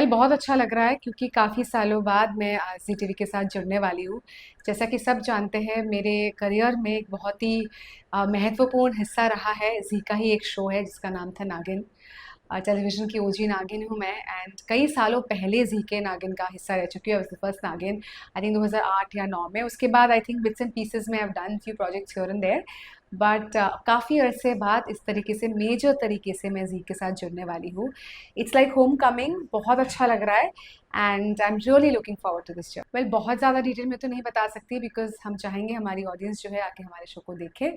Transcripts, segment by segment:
बहुत अच्छा लग रहा है क्योंकि काफ़ी सालों बाद मैं ज़ी टीवी के साथ जुड़ने वाली हूँ। जैसा कि सब जानते हैं मेरे करियर में एक बहुत ही महत्वपूर्ण हिस्सा रहा है, ज़ी का ही एक शो है जिसका नाम था नागिन। टेलीविज़न की ओजी नागिन हूँ मैं एंड कई सालों पहले ज़ी के नागिन का हिस्सा रह चुकी हूँ। आई वाज़ द फर्स्ट नागिन आई थिंक 2008 या 9 में। उसके बाद I think bits and pieces में I have done few projects here and there, but काफ़ी अरसे बाद इस तरीके से मेजर तरीके से मैं ज़ी के साथ जुड़ने वाली हूँ। इट्स लाइक होम कमिंग, बहुत अच्छा लग रहा है and I am really looking forward to this job. बहुत ज़्यादा डिटेल में तो नहीं बता सकती बिकॉज हम चाहेंगे हमारी ऑडियंस जो है आके हमारे शो को देखे,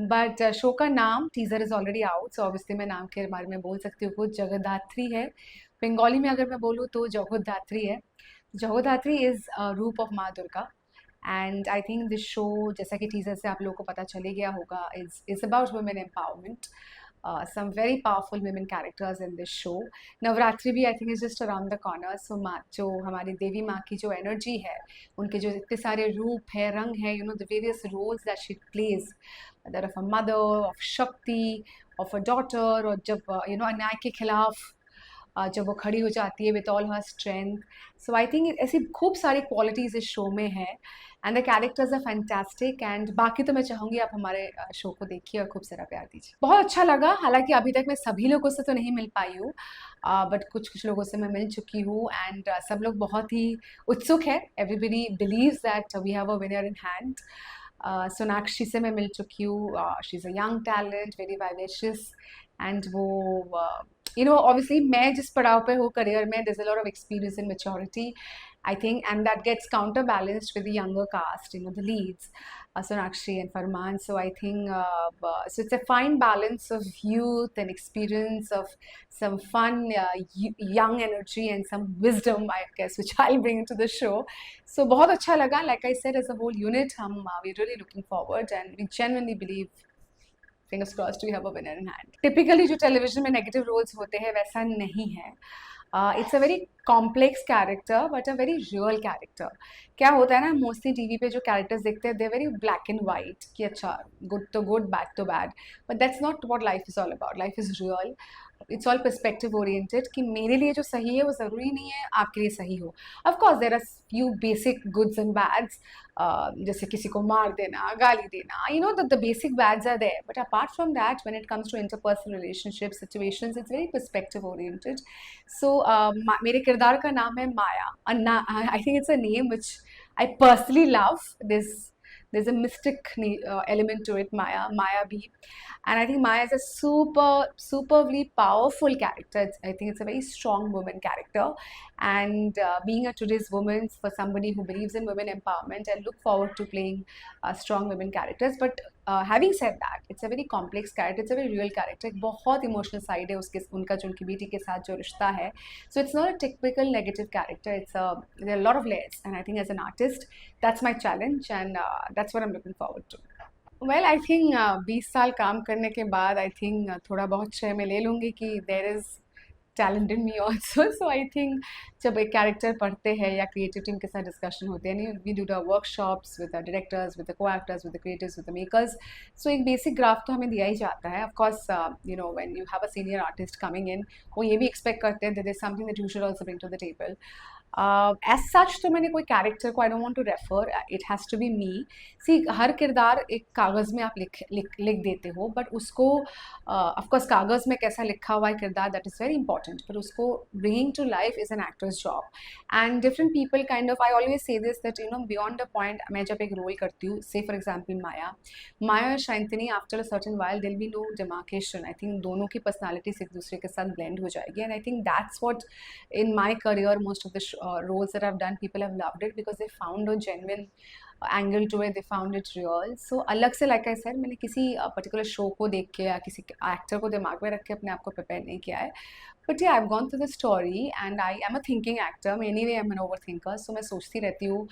बट शो का नाम teaser is already out, so obviously मैं नाम के बारे में बोल सकती हूँ। कुछ जगद्धात्री है, बंगाली में अगर मैं बोलूँ तो जगद्धात्री है। जगद्धात्री इज़ रूप ऑफ माँ Durga and I think this show, जैसा कि टीजर से आप लोगों को पता चले गया होगा, is about women empowerment, some very powerful women characters in this show. Navratri भी I think is just around the corner, so माँ जो हमारी देवी माँ की जो एनर्जी है, उनके जो इतने सारे रूप है, रंग है, you know the various roles that she plays, that of a mother, of Shakti, of a daughter, और जब यू नो अन्याय के खिलाफ जब वो खड़ी हो जाती है with all her strength. So I think ऐसी खूब सारी क्वालिटीज़ इस शो में है and the characters are fantastic and बाकी तो मैं चाहूँगी आप हमारे शो को देखिए और खूब सारा प्यार दीजिए। बहुत अच्छा लगा, हालांकि अभी तक मैं सभी लोगों से तो नहीं मिल पाई हूँ, बट कुछ कुछ लोगों से मैं मिल चुकी हूँ एंड सब लोग बहुत ही उत्सुक है। Everybody believes that we have a winner in hand. Sonakshi से मैं मिल चुकी हूँ, she is a young talent, very vivacious and वो यू नो ऑब्वियसली मैं जिस पड़ाव पे हूँ करियर में, there's a lot of experience and maturity, I think, and that gets counterbalanced with the younger cast, you know, the leads, Sonakshi and Farman. So I think so it's a fine balance of youth and experience, of some fun, young energy and some wisdom, I guess, which I'll bring into the show. So बहुत अच्छा लगा. Like I said, as a whole unit, we're really looking forward and we genuinely believe, fingers crossed, we have a winner in hand. Typically जो television में negative roles होते हैं वैसा नहीं है। It's a very complex character but a very real character. क्या होता है ना, मोस्टली टीवी पे जो कैरेक्टर्स देखते हैं they very black and white, कि अच्छा गुड तो गुड, बैड तो bad, but that's not what life is all about. Life is real, it's all perspective oriented, कि मेरे लिए जो सही है वो ज़रूरी नहीं है आपके लिए सही हो। Of course there are few basic goods and bads, जैसे किसी को मार देना, गाली देना, you know the basic bads are there, but apart from that when it comes to interpersonal relationship situations, it's very perspective oriented. So मेरे किरदार का नाम है Maya, I think it's a name which I personally love. There's a mystic element to it, Maya B, and I think Maya is a superbly powerful character. I think it's a very strong woman character, and being a today's woman, for somebody who believes in women empowerment, I look forward to playing strong women characters. But having said that, it's a very complex character, it's a very real character, एक बहुत emotional side है उसके, उनका जो उनकी बेटी के साथ जो रिश्ता है। So it's not a typical negative character, there are a lot of layers, and I think as an artist that's my challenge, and that's what I'm looking forward to. Well I think 20 साल काम करने के बाद I think थोड़ा बहुत श्रेय मैं ले लूँगी कि there is talent in me also. So I think जब एक कैरेक्टर पढ़ते हैं या क्रिएटिव टीम के साथ डिस्कशन होते हैं, we do the workshops with the directors, with the co actors, with the creators, with the makers, so एक बेसिक ग्राफ तो हमें दिया ही जाता है। Of course you know when you have a senior artist coming in, वो ये भी एक्सपेक्ट करते हैं that is something that you should also bring to the table. As such तो मैंने कोई कैरेक्टर को I don't want to refer, it has to be me. See हर किरदार एक कागज़ में आप लिख देते हो, बट उसको ऑफकोर्स कागज़ में कैसा लिखा हुआ है किरदार, that is very important, but उसको bringing to life is an actor's job, and different people kind of, I always say this, that you know beyond a point, मैं जब एक रोल करती हूँ, say for example माया और Shantini, after a certain while there will be no demarcation. I think दोनों की personalities एक दूसरे के साथ ब्लेंड हो जाएगी, and I think that's what in my career most of the roles that I've done, people have loved it because they found a genuine angle to it, they found it real. So अलग से, like I said, मैंने किसी particular show को देख के या किसी actor को दिमाग में रख के अपने आप को prepare नहीं किया है, but yeah, I've gone through the story and I am a thinking actor. Anyway, I'm an overthinker, so मैं सोचती रहती हूँ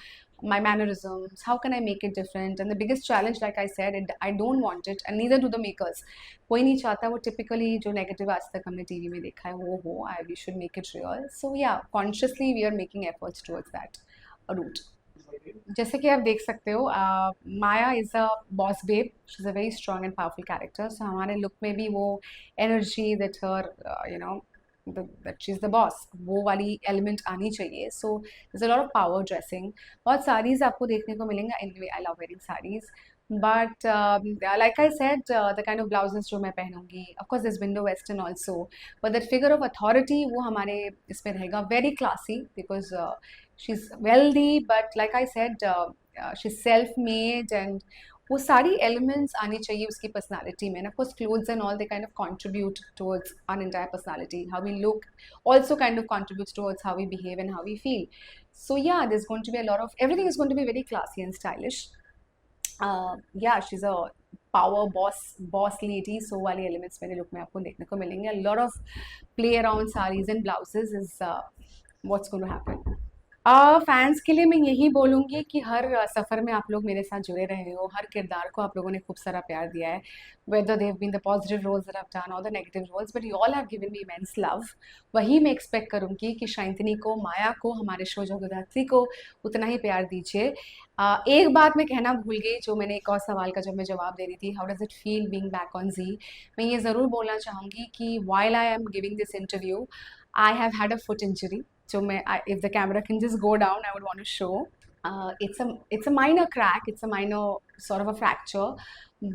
my mannerisms, how can I make it different, and the biggest challenge, like I said, I don't want it and neither do the makers. कोई नहीं चाहता वो typically जो negative आज तक हमने TV में देखा है वो हो, we should make it real. So yeah, consciously we are making efforts towards that route. जैसे कि आप देख सकते हो, Maya is a boss babe, she is a very strong and powerful character, so हमारे लुक में भी वो energy that her, you know, that she is the boss, वो वाली एलिमेंट आनी चाहिए। सो there's a lot of power dressing। बहुत साड़ीज़ आपको देखने को मिलेंगे। Anyway I love wearing saris, but like I said, the kind of blouses जो मैं पहनूंगी, of course this window western also, but that figure of authority वो हमारे इसमें रहेगा, very classy, because she's wealthy, but like I said, she's self-made, and वो सारी elements आनी चाहिए उसकी personality में, and of course clothes and all, they kind of contribute towards our entire personality. How we look also kind of contributes towards how we behave and how we feel. So yeah, there's going to be a lot of, everything is going to be very classy and stylish. Yeah, she's a power boss lady, so वाली elements मेरे look में आपको देखने को मिलेंगे। A lot of play around sarees and blouses is what's going to happen। Fans के लिए मैं यही बोलूँगी कि हर सफ़र में आप लोग मेरे साथ जुड़े रहे हो, हर किरदार को आप लोगों ने खूब सारा प्यार दिया है, whether they have been the positive roles that I have done और the negative roles, but you all have given me immense love. वही मैं एक्सपेक्ट करूँगी कि शांतिनी को, माया को, हमारे शो जगदात्री को उतना ही प्यार दीजिए। एक बात मैं कहना भूल गई, जो मैंने एक और सवाल का जब मैं जवाब दे रही थी, how does it feel being back on Zee, मैं ये ज़रूर बोलना चाहूँगी कि while I am giving this interview, I have had a foot injury. So if the camera can just go down, I would want to show. It's a minor crack. It's a minor sort of a fracture,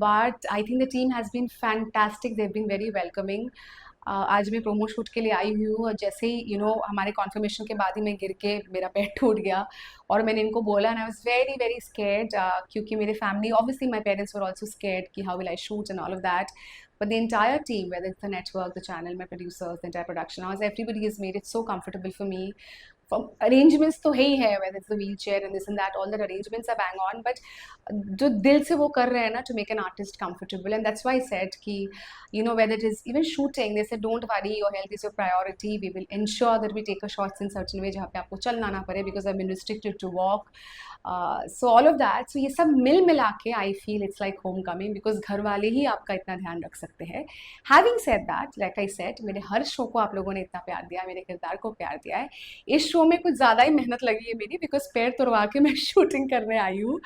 but I think the team has been fantastic. They've been very welcoming. आज मैं promo shoot के लिए आई हुई हूँ, और जैसे ही हमारे conformation के बाद ही मैं गिर के मेरा पैर टूट गया, और मैंने इनको बोला, and I was very very scared, क्योंकि मेरे family, obviously my parents were also scared कि how will I shoot and all of that, but the entire team, whether it's the network, the channel, my producers, the entire production house, everybody has made it so comfortable for me. From arrangements तो है ही है, whether it's the wheelchair and this and that, all the arrangements are bang on, but जो दिल से वो कर रहे हैं ना, to make an artist comfortable, and that's why I said कि whether it is even shooting, they said don't worry, your health is your priority, we will ensure that we take a shots in certain way जहाँ पे आपको चलना ना पड़े, because I've been restricted to walk, so all of that, so ये सब मिल मिला के I feel it's like homecoming, because घर वाले ही आपका इतना ध्यान रख सकते हैं। Having said that, like I said, मेरे हर शो को आप लोगों ने इतना प्यार दिया, मेरे किरदार को प्यार दिया है, इस शो में कुछ ज़्यादा ही मेहनत लगी है मेरी, बिकॉज पैर तुड़वा के मैं शूटिंग करने आई हूँ।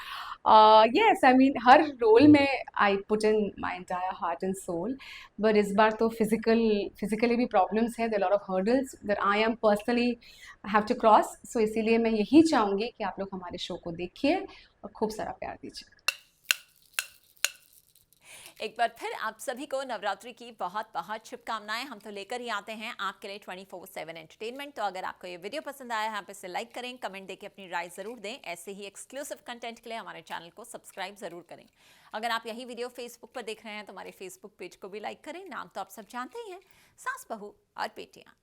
यस, आई मीन हर रोल में I put in my entire heart and soul, but इस बार तो फिजिकली भी प्रॉब्लम्स है, there are lot of hurdles that I am personally have to cross, so इसीलिए मैं यही चाहूँगी कि आप लोग हमारे शो को देखिए और खूब सारा प्यार दीजिए। एक बार फिर आप सभी को नवरात्रि की बहुत बहुत शुभकामनाएं। हम तो लेकर ही आते हैं आपके लिए 24/7 एंटरटेनमेंट। तो अगर आपको ये वीडियो पसंद आया है, आप इसे लाइक करें, कमेंट देके अपनी राय जरूर दें। ऐसे ही एक्सक्लूसिव कंटेंट के लिए हमारे चैनल को सब्सक्राइब जरूर करें। अगर आप यही वीडियो फेसबुक पर देख रहे हैं तो हमारे फेसबुक पेज को भी लाइक करें। नाम तो आप सब जानते ही हैं, सास बहू और बेटियां।